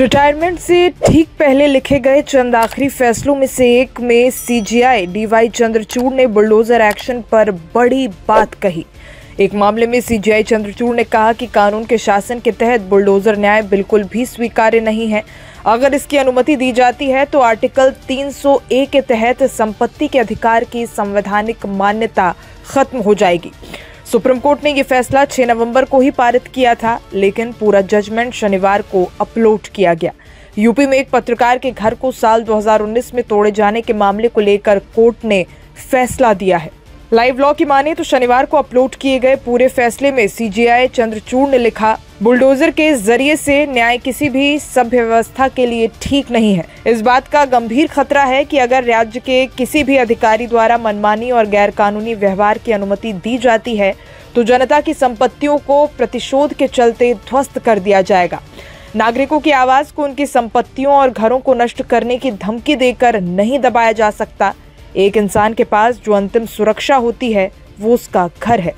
Retirement से ठीक पहले लिखे गए चंद आखिरी फैसलों में से एक में सीजीआई डीवाई चंद्रचूड़ ने बुलडोजर एक्शन पर बड़ी बात कही। एक मामले में सीजीआई चंद्रचूड़ ने कहा कि कानून के शासन के तहत बुलडोजर न्याय बिल्कुल भी स्वीकार्य नहीं है। अगर इसकी अनुमति दी जाती है तो आर्टिकल 300A के तहत संपत्ति के अधिकार की संवैधानिक मान्यता खत्म हो जाएगी। सुप्रीम कोर्ट ने यह फैसला 6 नवंबर को ही पारित किया था, लेकिन पूरा जजमेंट शनिवार को अपलोड किया गया। यूपी में एक पत्रकार के घर को साल 2019 में तोड़े जाने के मामले को लेकर कोर्ट ने फैसला दिया है। लाइव लॉ की माने तो शनिवार को अपलोड किए गए पूरे फैसले में सीजीआई चंद्रचूड़ ने लिखा, बुलडोजर के जरिए से न्याय किसी भी सभ्य व्यवस्था के लिए ठीक नहीं है। इस बात का गंभीर खतरा है कि अगर राज्य के किसी भी अधिकारी द्वारा मनमानी और गैरकानूनी व्यवहार की अनुमति दी जाती है तो जनता की संपत्तियों को प्रतिशोध के चलते ध्वस्त कर दिया जाएगा। नागरिकों की आवाज को उनकी संपत्तियों और घरों को नष्ट करने की धमकी देकर नहीं दबाया जा सकता। एक इंसान के पास जो अंतिम सुरक्षा होती है वो उसका घर है।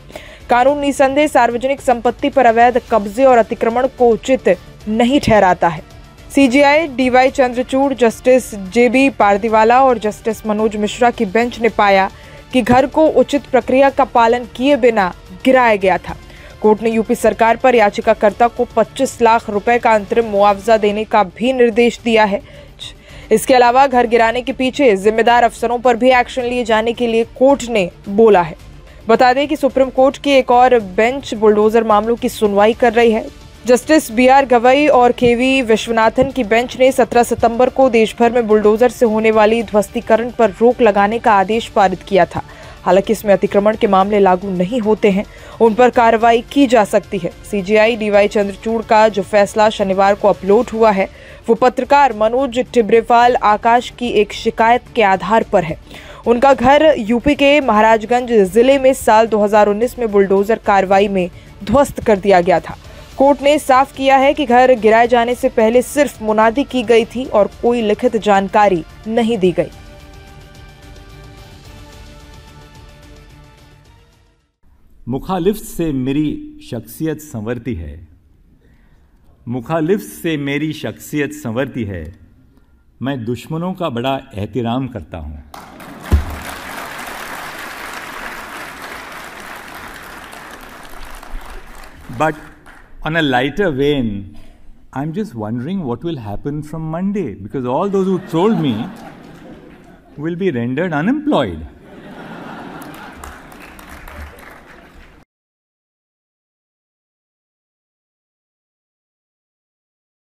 कानून निसंदेह सार्वजनिक संपत्ति पर अवैध कब्जे और अतिक्रमण को उचित नहीं ठहराता है। सीजीआई डीवाई चंद्रचूड़, जस्टिस जेबी पारदीवाला और जस्टिस मनोज मिश्रा की बेंच ने पाया कि घर को उचित प्रक्रिया का पालन किए बिना गिराया गया था। कोर्ट ने यूपी सरकार पर याचिकाकर्ता को 25 लाख रुपए का अंतरिम मुआवजा देने का भी निर्देश दिया है। इसके अलावा घर गिराने के पीछे जिम्मेदार अफसरों पर भी एक्शन लिए जाने के लिए कोर्ट ने बोला है। बता दें कि सुप्रीम कोर्ट की एक और बेंच बुलडोजर मामलों की सुनवाई कर रही है। जस्टिस BR गवई और KV विश्वनाथन की बेंच ने 17 सितंबर को देश भर में बुलडोजर से होने वाली ध्वस्तीकरण पर रोक लगाने का आदेश पारित किया था। हालांकि इसमें अतिक्रमण के मामले लागू नहीं होते हैं, उन पर कार्रवाई की जा सकती है। सीजीआई डीवाई चंद्रचूड़ का जो फैसला शनिवार को अपलोड हुआ है वो पत्रकार मनोज टिब्रेवाल आकाश की एक शिकायत के आधार पर है। उनका घर यूपी के महाराजगंज जिले में साल 2019 में बुलडोजर कार्रवाई में ध्वस्त कर दिया गया था। कोर्ट ने साफ किया है कि घर गिराए जाने से पहले सिर्फ मुनादी की गई थी और कोई लिखित जानकारी नहीं दी गई। मुखालिफ से मेरी शख्सियत संवरती है, मुखालिफ से मेरी शख्सियत संवरती है। मैं दुश्मनों का बड़ा एहतराम करता हूं। But on a lighter vein, I'm just wondering what will happen from Monday, because all those who trolled me will be rendered unemployed.